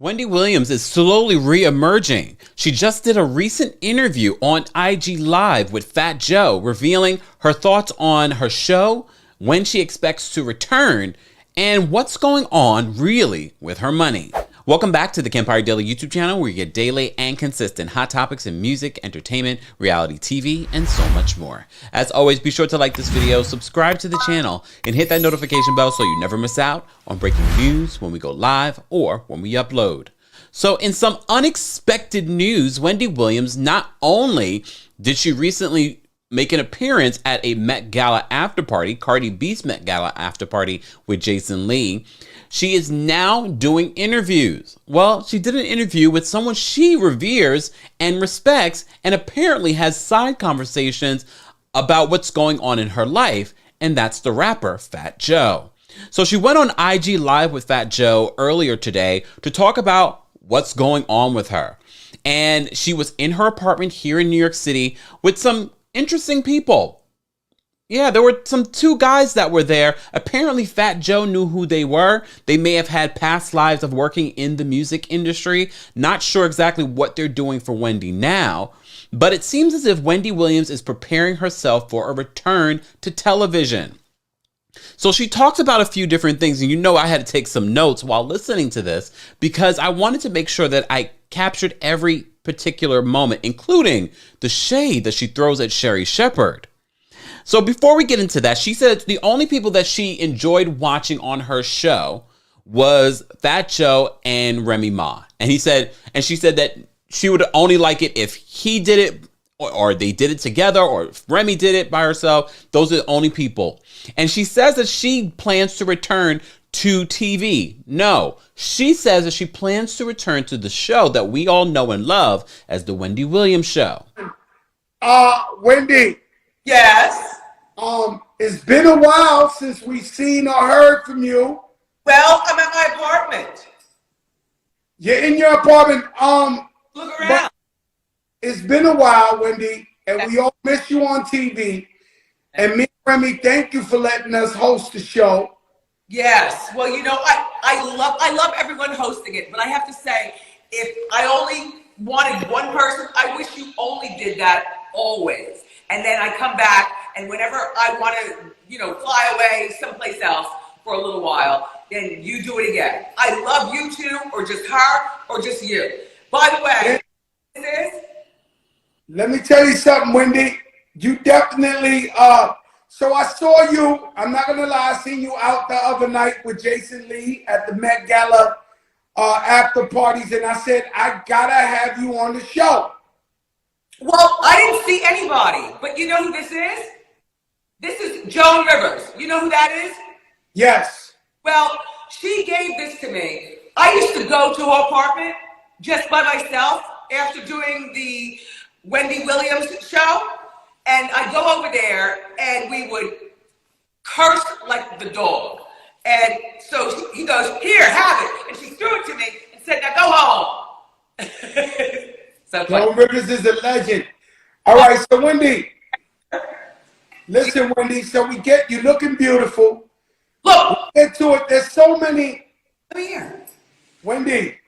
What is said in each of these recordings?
Wendy Williams is slowly re-emerging. She just did a recent interview on IG Live with Fat Joe, revealing her thoughts on her show, when she expects to return, and what's going on really with her money. Welcome back to the Kempire Daily YouTube channel, where you get daily and consistent hot topics in music, entertainment, reality TV, and so much more. As always, be sure to like this video, subscribe to the channel, and hit that notification bell so you never miss out on breaking news when we go live or when we upload. So in some unexpected news, Wendy Williams, not only did she recently make an appearance at a Met Gala after party, Cardi B's Met Gala after party with Jason Lee, she is now doing interviews. Well, she did an interview with someone she reveres and respects, and apparently has side conversations about what's going on in her life, and that's the rapper Fat Joe. So she went on IG Live with Fat Joe earlier today to talk about what's going on with her. And she was in her apartment here in New York City with some interesting people. Yeah, there were two guys that were there. Apparently, Fat Joe knew who they were. They may have had past lives of working in the music industry. Not sure exactly what they're doing for Wendy now, but it seems as if Wendy Williams is preparing herself for a return to television. So she talks about a few different things, and you know I had to take some notes while listening to this because I wanted to make sure that I captured every particular moment, including the shade that she throws at Sherri Shepherd. So before we get into that, she said the only people that she enjoyed watching on her show was Fat Joe and Remy Ma. And she said that she would only like it if he did it or they did it together, or if Remy did it by herself. Those are the only people. And she says that she plans to return to TV. No, she says that she plans to return to the show that we all know and love as the Wendy Williams Show. Wendy. Yes. It's been a while since we've seen or heard from you. Well, I'm at my apartment. You're in your apartment. Look around. It's been a while, Wendy, and we all miss you on TV. And me and Remy, thank you for letting us host the show. Yes. Well, you know, I love everyone hosting it, but I have to say, if I only wanted one person, I wish you only did that always. And then I come back, and whenever I want to, fly away someplace else for a little while, then you do it again. I love you two, or just her, or just you. By the way, let me tell you something, Wendy. You definitely, so I saw you, I'm not going to lie, I seen you out the other night with Jason Lee at the Met Gala after parties, and I said, I gotta have you on the show. Well, I didn't see anybody, but you know who this is? This is Joan Rivers. You know who that is? Yes. Well, she gave this to me. I used to go to her apartment just by myself after doing the Wendy Williams Show, and I'd go over there and we would curse like the dog. And so he goes, "Here, have it." And she threw it to me and said, "Now go home." So Joan Rivers is a legend. All right, so Wendy, listen, Wendy, so we get you looking beautiful. Look. We'll get to it. There's so many. Come here. Wendy,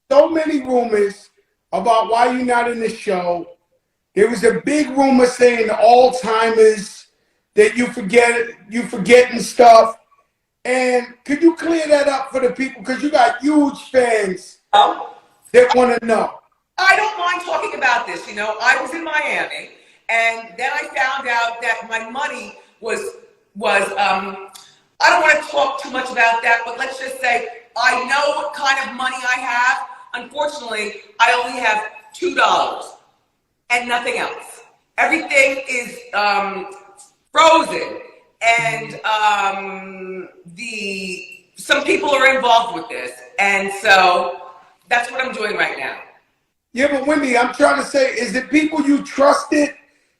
so many rumors about why you're not in the show. There was a big rumor saying Alzheimer's, that you forgetting stuff. And could you clear that up for the people? Because you got huge fans that want to know. I don't mind talking about this. I was in Miami, and then I found out that my money was I don't want to talk too much about that, but let's just say I know what kind of money I have. Unfortunately, I only have $2 and nothing else. Everything is frozen, and some people are involved with this, and so that's what I'm doing right now. Yeah, but Wendy, I'm trying to say, is it people you trusted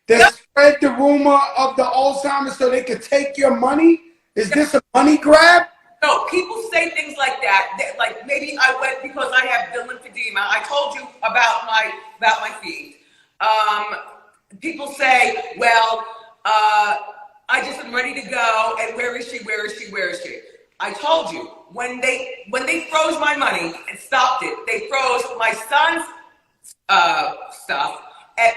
that spread the rumor of the Alzheimer's so they could take your money? Is this a money grab? No, people say things like that. Like maybe I went because I have the lymphedema. I told you about my feet. People say, well, I just am ready to go, and where is she? I told you, when they froze my money and stopped it, they froze my son's stuff. And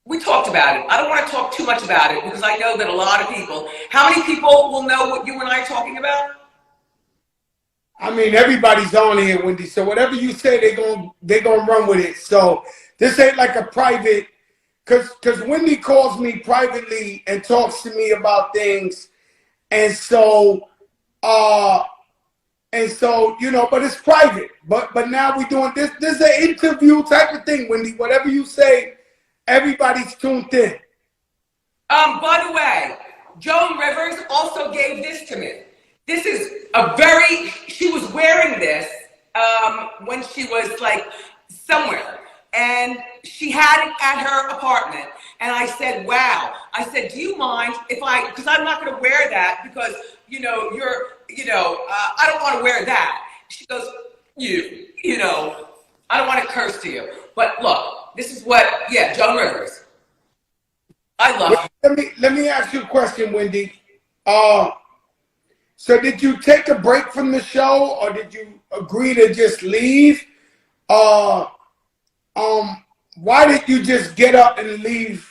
we talked about it. I don't want to talk too much about it because I know that a lot of people. How many people will know what you and I are talking about? I mean, everybody's on here, Wendy. So whatever you say, they gonna run with it. So this ain't like a private, because Wendy calls me privately and talks to me about things, and so you know, but it's private. But now we're doing this. This is an interview type of thing, Wendy. Whatever you say, everybody's tuned in. By the way, Joan Rivers also gave this to me. This is she was wearing this when she was like somewhere, and she had it at her apartment. And I said, wow. I said, do you mind if because I'm not going to wear that because, I don't want to wear that. She goes, I don't want to curse to you. But look, this is Joan Rivers. I love her. Let me ask you a question, Wendy. So did you take a break from the show, or did you agree to just leave? Why did you just get up and leave?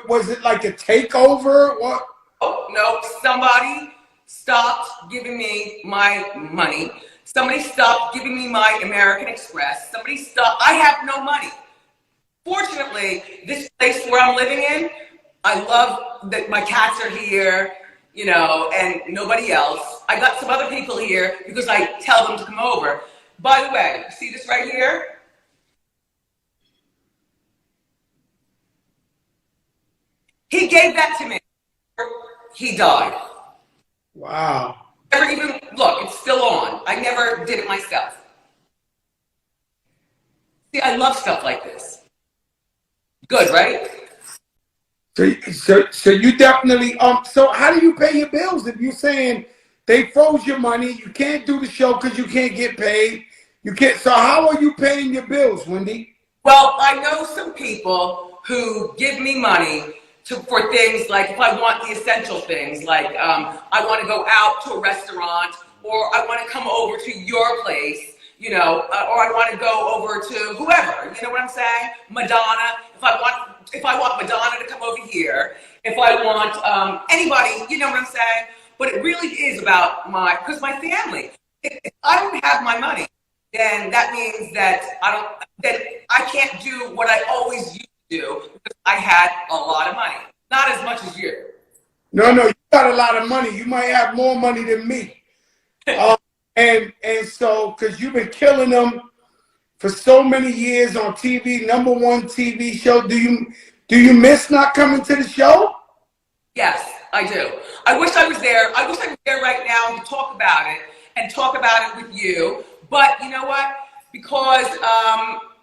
Was it like a takeover? What? Oh, no, somebody stopped giving me my money. Somebody stopped giving me my American Express. Somebody stopped. I have no money. Fortunately, this place where I'm living in, I love that my cats are here. And nobody else. I got some other people here because I tell them to come over. By the way, see this right here? He gave that to me. He died. Wow. Never even, look, it's still on. I never did it myself. See, I love stuff like this. Good, right? So you definitely so how do you pay your bills if you're saying they froze your money, you can't do the show because you can't get paid, you can't, so how are you paying your bills, Wendy? Well, I know some people who give me money for things like if I want the essential things, like I want to go out to a restaurant, or I want to come over to your place, or I want to go over to whoever, you know what I'm saying? Madonna, if I want Madonna to come over here, if I want anybody, you know what I'm saying? But it really is about because my family, if I don't have my money, then that means that I can't do what I always used to do because I had a lot of money. Not as much as you. No, you got a lot of money. You might have more money than me. And so, because you've been killing them for so many years on TV, #1 TV show. Do you miss not coming to the show? Yes, I do. I wish I was there. I wish I was there right now to talk about it and talk about it with you. But you know what? Because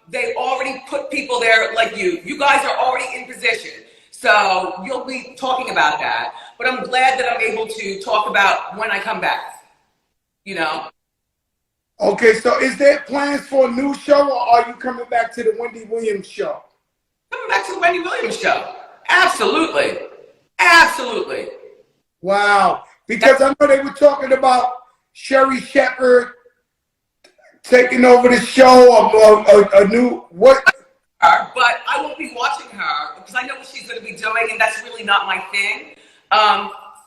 they already put people there like you. You guys are already in position. So you'll be talking about that. But I'm glad that I'm able to talk about when I come back. Okay, so is there plans for a new show, or are you coming back to the Wendy Williams Show? Coming back to the Wendy Williams Show. Absolutely. Absolutely. Wow. Because I know they were talking about Sherri Shepherd taking over the show, a new, what? But I won't be watching her because I know what she's going to be doing, and that's really not my thing.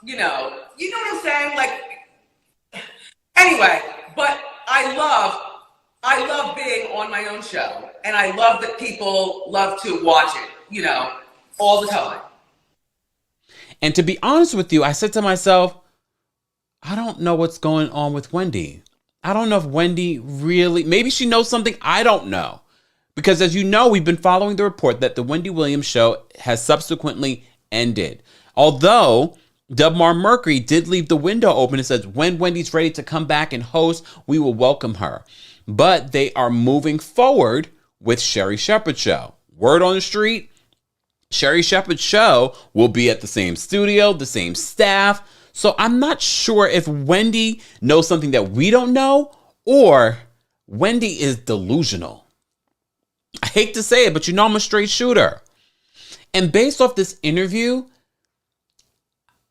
You know what I'm saying? Like, anyway, but I love being on my own show, and I love that people love to watch it, all the time. And to be honest with you, I said to myself, I don't know what's going on with Wendy. I don't know if Wendy really, maybe she knows something I don't know. Because as you know, we've been following the report that the Wendy Williams Show has subsequently ended. Although Dubmar Mercury did leave the window open and says, when Wendy's ready to come back and host, we will welcome her. But they are moving forward with Sherri Shepherd Show. Word on the street, Sherri Shepherd Show will be at the same studio, the same staff. So I'm not sure if Wendy knows something that we don't know, or Wendy is delusional. I hate to say it, but I'm a straight shooter. And based off this interview,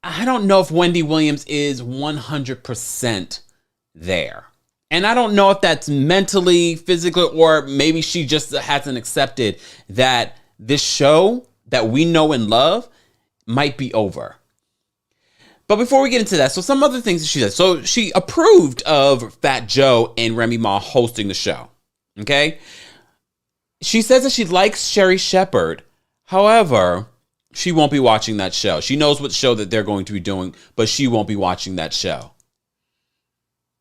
I don't know if Wendy Williams is 100% there. And I don't know if that's mentally, physically, or maybe she just hasn't accepted that this show that we know and love might be over. But before we get into that, so some other things that she said. So she approved of Fat Joe and Remy Ma hosting the show. Okay? She says that she likes Sherri Shepherd. However, she won't be watching that show. She knows what show that they're going to be doing, but she won't be watching that show.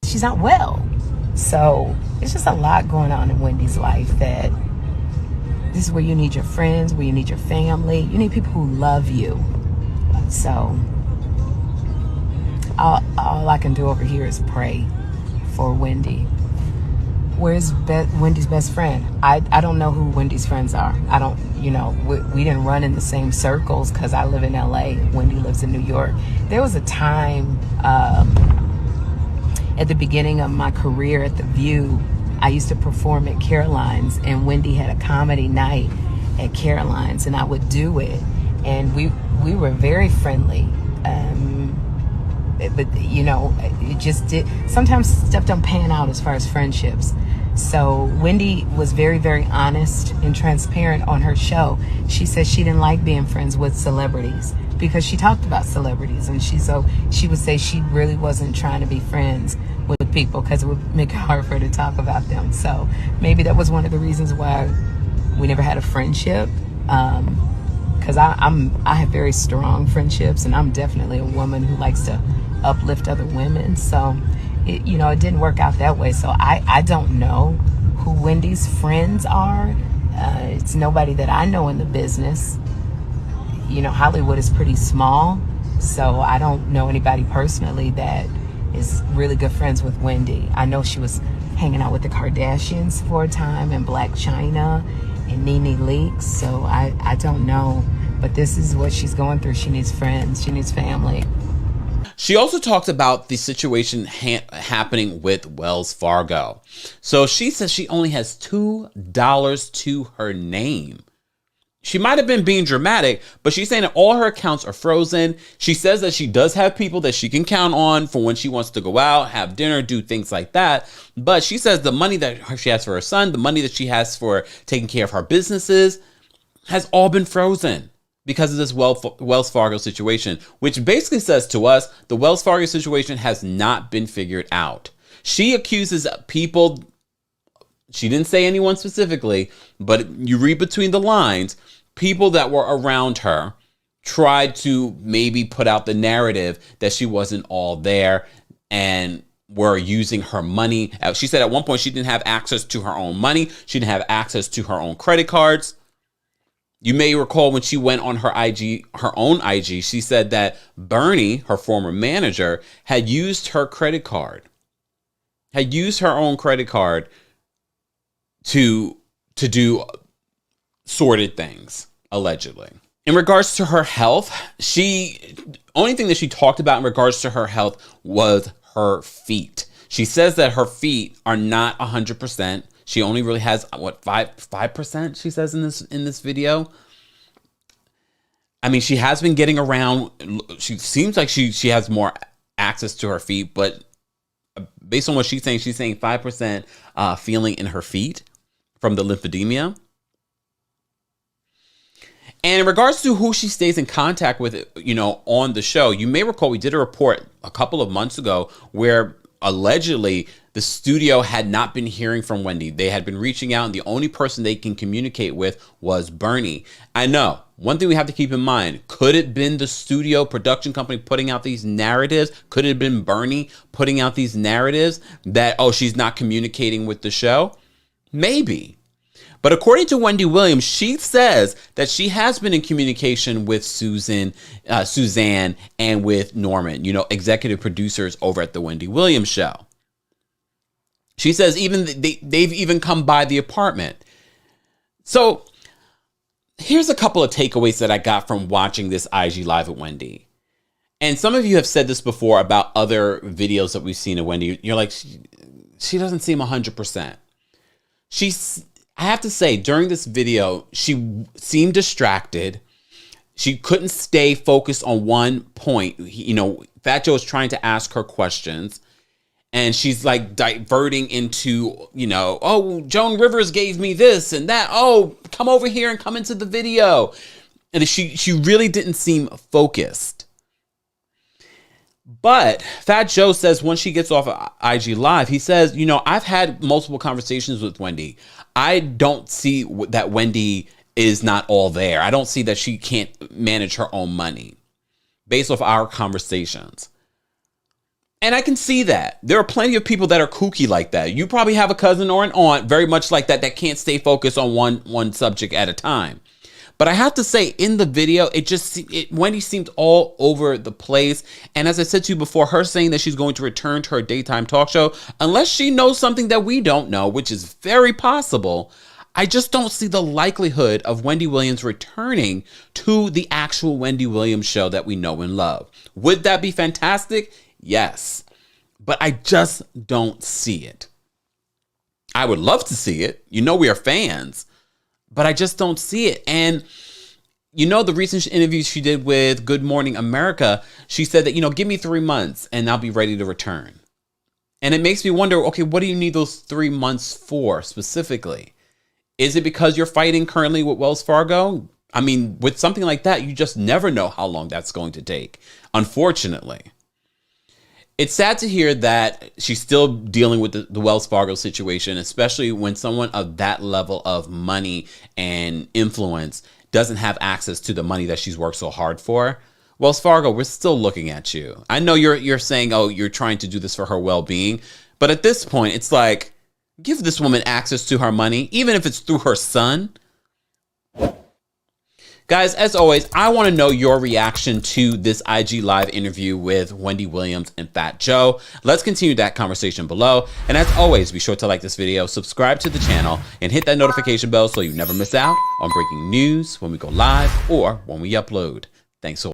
She's not well. So it's just a lot going on in Wendy's life that this is where you need your friends, where you need your family. You need people who love you. So all I can do over here is pray for Wendy. Where's Wendy's best friend? I don't know who Wendy's friends are. I don't, we didn't run in the same circles because I live in LA. Wendy lives in New York. There was a time at the beginning of my career at The View, I used to perform at Caroline's, and Wendy had a comedy night at Caroline's, and I would do it. And we were very friendly. But it just did. Sometimes stuff don't pan out as far as friendships. So Wendy was very, very honest and transparent on her show. She said she didn't like being friends with celebrities because she talked about celebrities, and she would say she really wasn't trying to be friends with people because it would make it hard for her to talk about them. So maybe that was one of the reasons why we never had a friendship. Because I have very strong friendships, and I'm definitely a woman who likes to uplift other women. So it didn't work out that way. So I don't know who Wendy's friends are. It's nobody that I know in the business. Hollywood is pretty small, so I don't know anybody personally that is really good friends with Wendy. I know she was hanging out with the Kardashians for a time, and Black China and Nene Leakes. So I don't know, but this is what she's going through. She needs friends. She needs family. She also talks about the situation happening with Wells Fargo. So she says she only has $2 to her name. She might have been being dramatic, but she's saying that all her accounts are frozen. She says that she does have people that she can count on for when she wants to go out, have dinner, do things like that. But she says the money that she has for her son, the money that she has for taking care of her businesses, has all been frozen because of this Wells Fargo situation, which basically says to us the Wells Fargo situation has not been figured out. She accuses people, she didn't say anyone specifically, but you read between the lines, people that were around her tried to maybe put out the narrative that she wasn't all there and were using her money. She said at one point she didn't have access to her own money. She didn't have access to her own credit cards. You may recall when she went on her own IG, she said that Bernie, her former manager, had used her credit card, had used her own credit card to do sordid things, allegedly. In regards to her health, only thing that she talked about in regards to her health was her feet. She says that her feet are not 100%. She only really has 5%, she says in this video. I mean, she has been getting around. She seems like she has more access to her feet, but based on what she's saying 5% feeling in her feet from the lymphedema. And in regards to who she stays in contact with, on the show, you may recall we did a report a couple of months ago where allegedly the studio had not been hearing from Wendy. They had been reaching out, and the only person they can communicate with was Bernie. I know. One thing we have to keep in mind, could it have been the studio production company putting out these narratives? Could it have been Bernie putting out these narratives that, she's not communicating with the show? Maybe. But according to Wendy Williams, she says that she has been in communication with Suzanne and with Norman, executive producers over at the Wendy Williams Show. She says they've even come by the apartment. So here's a couple of takeaways that I got from watching this IG Live with Wendy. And some of you have said this before about other videos that we've seen of Wendy. You're like, she doesn't seem 100%. I have to say, during this video, she seemed distracted. She couldn't stay focused on one point. Fat Joe is trying to ask her questions, and she's like diverting into, oh, Joan Rivers gave me this and that. Oh, come over here and come into the video. And she really didn't seem focused. But Fat Joe says when she gets off of IG Live, he says, I've had multiple conversations with Wendy. I don't see that Wendy is not all there. I don't see that she can't manage her own money based off our conversations. And I can see that. There are plenty of people that are kooky like that. You probably have a cousin or an aunt very much like that can't stay focused on one subject at a time. But I have to say, in the video, Wendy seemed all over the place. And as I said to you before, her saying that she's going to return to her daytime talk show, unless she knows something that we don't know, which is very possible, I just don't see the likelihood of Wendy Williams returning to the actual Wendy Williams show that we know and love. Would that be fantastic? Yes. But I just don't see it. I would love to see it. We are fans. But I just don't see it. And, the recent interview she did with Good Morning America, she said that, give me 3 months and I'll be ready to return. And it makes me wonder, okay, what do you need those 3 months for specifically? Is it because you're fighting currently with Wells Fargo? I mean, with something like that, you just never know how long that's going to take, unfortunately. It's sad to hear that she's still dealing with the Wells Fargo situation, especially when someone of that level of money and influence doesn't have access to the money that she's worked so hard for. Wells Fargo, we're still looking at you. I know you're saying, oh, you're trying to do this for her well-being. But at this point, it's like, give this woman access to her money, even if it's through her son. Guys, as always, I want to know your reaction to this IG Live interview with Wendy Williams and Fat Joe. Let's continue that conversation below. And as always, be sure to like this video, subscribe to the channel, and hit that notification bell so you never miss out on breaking news when we go live or when we upload. Thanks so much.